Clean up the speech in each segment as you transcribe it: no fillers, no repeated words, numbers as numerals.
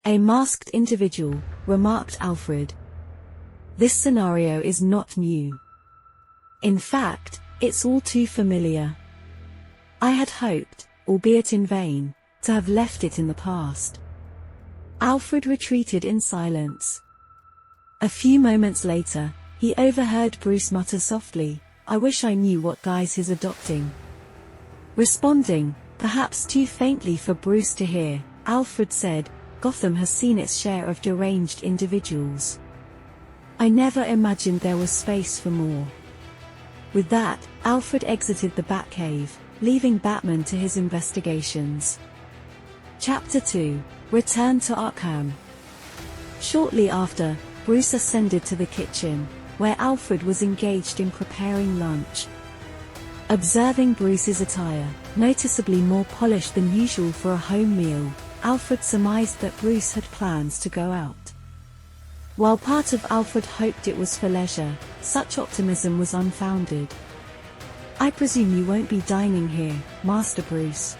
A masked individual, remarked Alfred. This scenario is not new. In fact, it's all too familiar. I had hoped, albeit in vain, to have left it in the past. Alfred retreated in silence. A few moments later, he overheard Bruce mutter softly, "I wish I knew what guise he's adopting." Responding, perhaps too faintly for Bruce to hear, Alfred said, "Gotham has seen its share of deranged individuals. I never imagined there was space for more." With that, Alfred exited the Batcave, leaving Batman to his investigations. Chapter 2: Return to Arkham. Shortly after, Bruce ascended to the kitchen, where Alfred was engaged in preparing lunch. Observing Bruce's attire, noticeably more polished than usual for a home meal, Alfred surmised that Bruce had plans to go out. While part of Alfred hoped it was for leisure, such optimism was unfounded. "I presume you won't be dining here, Master Bruce?"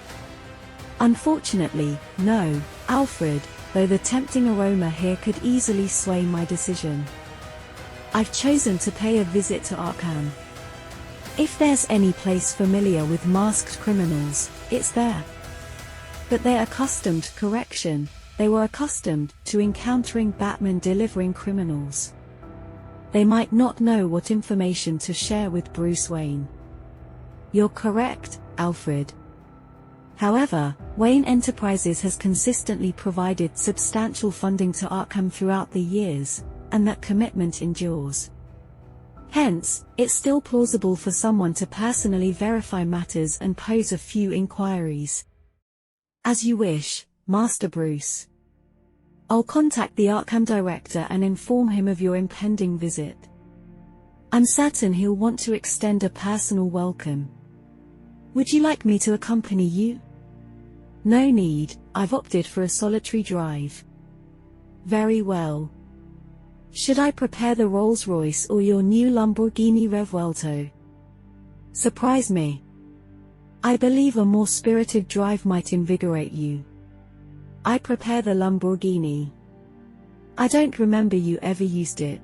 "Unfortunately, no, Alfred, though the tempting aroma here could easily sway my decision. I've chosen to pay a visit to Arkham. If there's any place familiar with masked criminals, it's there. But they're accustomed they were accustomed to encountering Batman delivering criminals. They might not know what information to share with Bruce Wayne." "You're correct, Alfred. However, Wayne Enterprises has consistently provided substantial funding to Arkham throughout the years, and that commitment endures. Hence, it's still plausible for someone to personally verify matters and pose a few inquiries." "As you wish, Master Bruce. I'll contact the Arkham director and inform him of your impending visit. I'm certain he'll want to extend a personal welcome. Would you like me to accompany you?" "No need, I've opted for a solitary drive." "Very well. Should I prepare the Rolls-Royce or your new Lamborghini Revuelto?" "Surprise me. I believe a more spirited drive might invigorate you." "I prepare the Lamborghini. I don't remember you ever used it."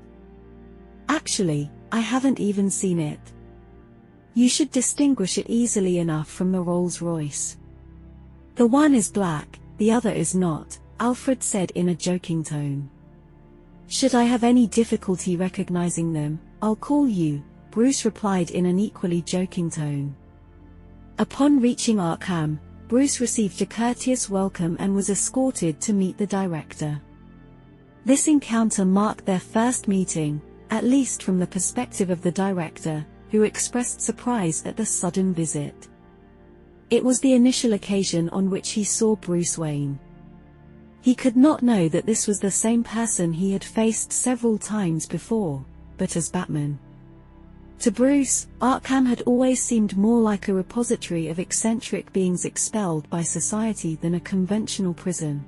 "Actually, I haven't even seen it." "You should distinguish it easily enough from the Rolls-Royce. The one is black, the other is not," Alfred said in a joking tone. "Should I have any difficulty recognizing them, I'll call you," Bruce replied in an equally joking tone. Upon reaching Arkham, Bruce received a courteous welcome and was escorted to meet the director. This encounter marked their first meeting, at least from the perspective of the director, who expressed surprise at the sudden visit. It was the initial occasion on which he saw Bruce Wayne. He could not know that this was the same person he had faced several times before, but as Batman. To Bruce, Arkham had always seemed more like a repository of eccentric beings expelled by society than a conventional prison.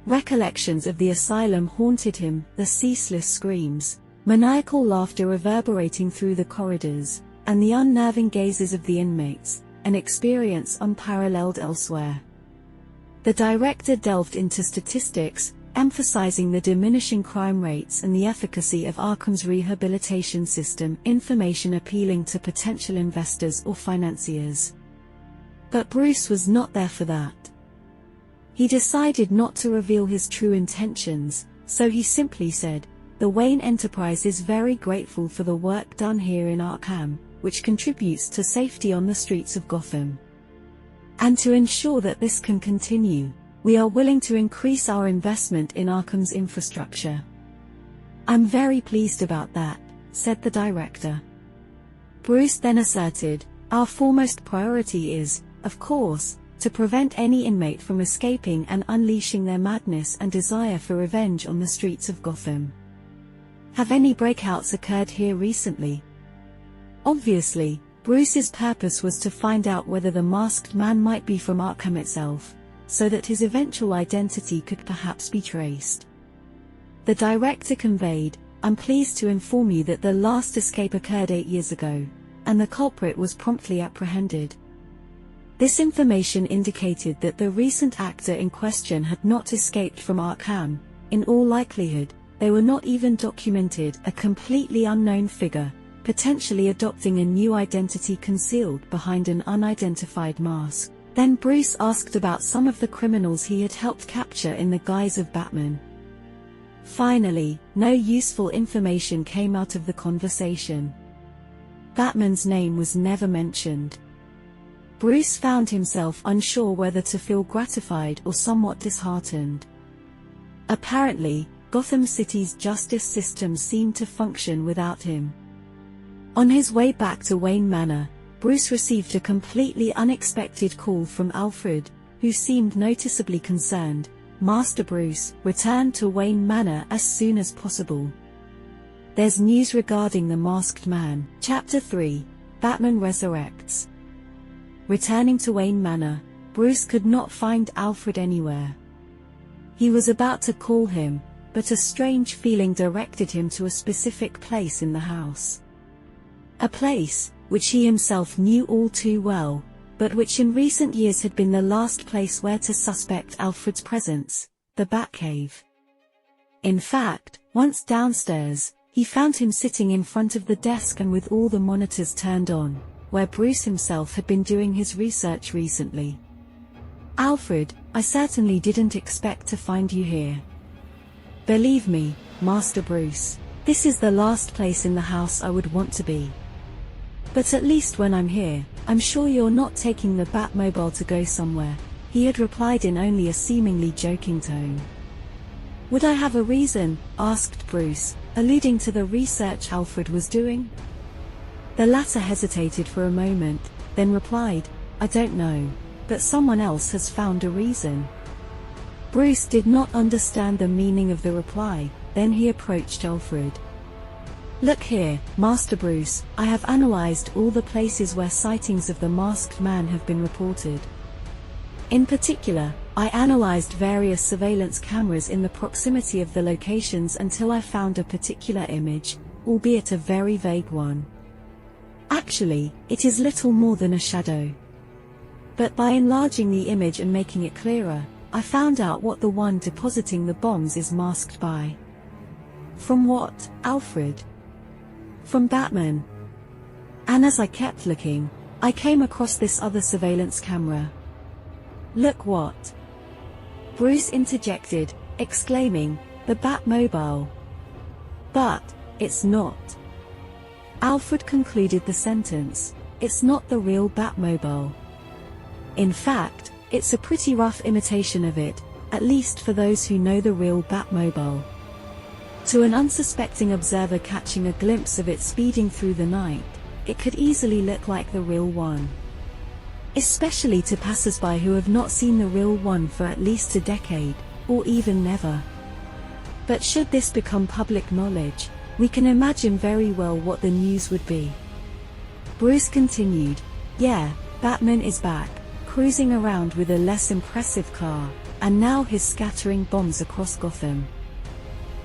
Recollections of the asylum haunted him, the ceaseless screams, maniacal laughter reverberating through the corridors, and the unnerving gazes of the inmates, an experience unparalleled elsewhere. The director delved into statistics, emphasizing the diminishing crime rates and the efficacy of Arkham's rehabilitation system, information appealing to potential investors or financiers. But Bruce was not there for that. He decided not to reveal his true intentions, so he simply said, "The Wayne Enterprise is very grateful for the work done here in Arkham, which contributes to safety on the streets of Gotham. And to ensure that this can continue, we are willing to increase our investment in Arkham's infrastructure." "I'm very pleased about that," said the director. Bruce then asserted, "Our foremost priority is, of course, to prevent any inmate from escaping and unleashing their madness and desire for revenge on the streets of Gotham. Have any breakouts occurred here recently?" Obviously, Bruce's purpose was to find out whether the masked man might be from Arkham itself, so that his eventual identity could perhaps be traced. The director conveyed, "I'm pleased to inform you that the last escape occurred 8 years ago, and the culprit was promptly apprehended." This information indicated that the recent actor in question had not escaped from Arkham. In all likelihood, they were not even documented, a completely unknown figure, potentially adopting a new identity concealed behind an unidentified mask. Then Bruce asked about some of the criminals he had helped capture in the guise of Batman. Finally, no useful information came out of the conversation. Batman's name was never mentioned. Bruce found himself unsure whether to feel gratified or somewhat disheartened. Apparently, Gotham City's justice system seemed to function without him. On his way back to Wayne Manor, Bruce received a completely unexpected call from Alfred, who seemed noticeably concerned. Master Bruce, return to Wayne Manor as soon as possible. There's news regarding the Masked Man. Chapter 3, Batman Resurrects. Returning to Wayne Manor, Bruce could not find Alfred anywhere. He was about to call him, but a strange feeling directed him to a specific place in the house. A place which he himself knew all too well, but which in recent years had been the last place where to suspect Alfred's presence, the Batcave. In fact, once downstairs, he found him sitting in front of the desk and with all the monitors turned on, where Bruce himself had been doing his research recently. Alfred, I certainly didn't expect to find you here. Believe me, Master Bruce, this is the last place in the house I would want to be. But at least when I'm here, I'm sure you're not taking the Batmobile to go somewhere, he had replied in only a seemingly joking tone. Would I have a reason? Asked Bruce, alluding to the research Alfred was doing. The latter hesitated for a moment, then replied, I don't know, but someone else has found a reason. Bruce did not understand the meaning of the reply, then he approached Alfred. Look here, Master Bruce, I have analyzed all the places where sightings of the Masked Man have been reported. In particular, I analyzed various surveillance cameras in the proximity of the locations until I found a particular image, albeit a very vague one. Actually, it is little more than a shadow. But by enlarging the image and making it clearer, I found out what the one depositing the bombs is masked by. From what, Alfred? From Batman. And as I kept looking, I came across this other surveillance camera. Look what? Bruce interjected, exclaiming, the Batmobile. But, it's not. Alfred concluded the sentence, it's not the real Batmobile. In fact, it's a pretty rough imitation of it, at least for those who know the real Batmobile. To an unsuspecting observer catching a glimpse of it speeding through the night, it could easily look like the real one. Especially to passers-by who have not seen the real one for at least a decade, or even never. But should this become public knowledge, we can imagine very well what the news would be. Bruce continued, yeah, Batman is back, cruising around with a less impressive car, and now he's scattering bombs across Gotham.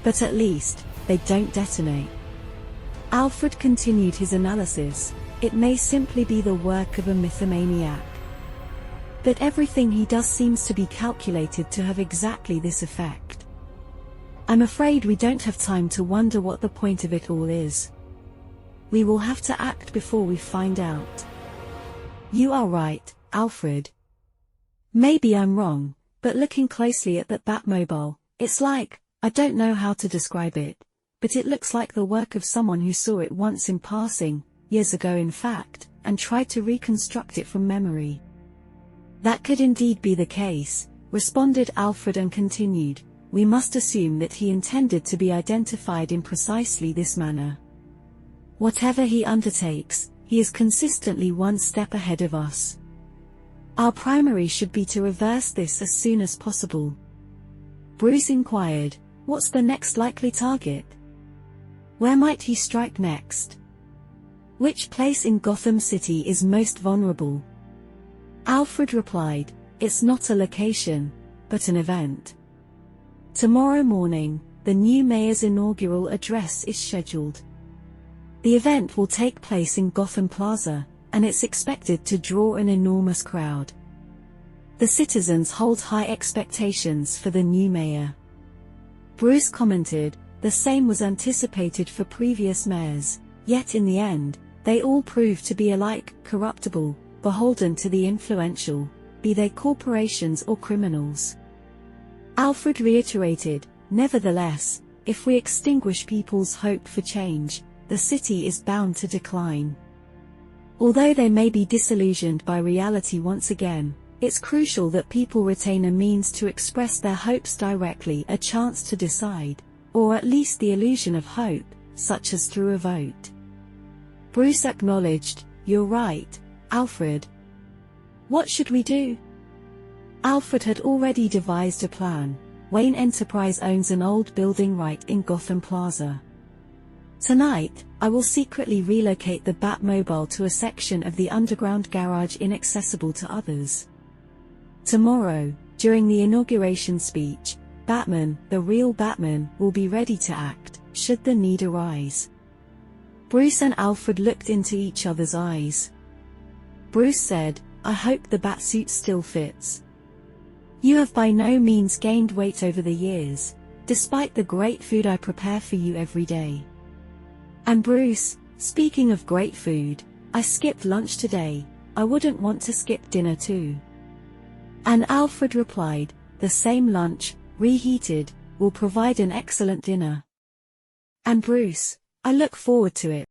But at least, they don't detonate. Alfred continued his analysis, it may simply be the work of a mythomaniac. But everything he does seems to be calculated to have exactly this effect. I'm afraid we don't have time to wonder what the point of it all is. We will have to act before we find out. You are right, Alfred. Maybe I'm wrong, but looking closely at that Batmobile, it's like, I don't know how to describe it, but it looks like the work of someone who saw it once in passing, years ago in fact, and tried to reconstruct it from memory. That could indeed be the case, responded Alfred and continued, we must assume that he intended to be identified in precisely this manner. Whatever he undertakes, he is consistently one step ahead of us. Our primary should be to reverse this as soon as possible. Bruce inquired, what's the next likely target? Where might he strike next? Which place in Gotham City is most vulnerable? Alfred replied, it's not a location, but an event. Tomorrow morning, the new mayor's inaugural address is scheduled. The event will take place in Gotham Plaza, and it's expected to draw an enormous crowd. The citizens hold high expectations for the new mayor. Bruce commented, the same was anticipated for previous mayors, yet in the end, they all proved to be alike corruptible, beholden to the influential, be they corporations or criminals. Alfred reiterated, nevertheless, if we extinguish people's hope for change, the city is bound to decline. Although they may be disillusioned by reality once again, it's crucial that people retain a means to express their hopes directly, a chance to decide, or at least the illusion of hope, such as through a vote. Bruce acknowledged, you're right, Alfred. What should we do? Alfred had already devised a plan. Wayne Enterprise owns an old building right in Gotham Plaza. Tonight, I will secretly relocate the Batmobile to a section of the underground garage inaccessible to others. Tomorrow, during the inauguration speech, Batman, the real Batman, will be ready to act, should the need arise. Bruce and Alfred looked into each other's eyes. Bruce said, I hope the Batsuit still fits. You have by no means gained weight over the years, despite the great food I prepare for you every day. And Bruce, speaking of great food, I skipped lunch today, I wouldn't want to skip dinner too. And Alfred replied, the same lunch, reheated, will provide an excellent dinner. And Bruce, I look forward to it.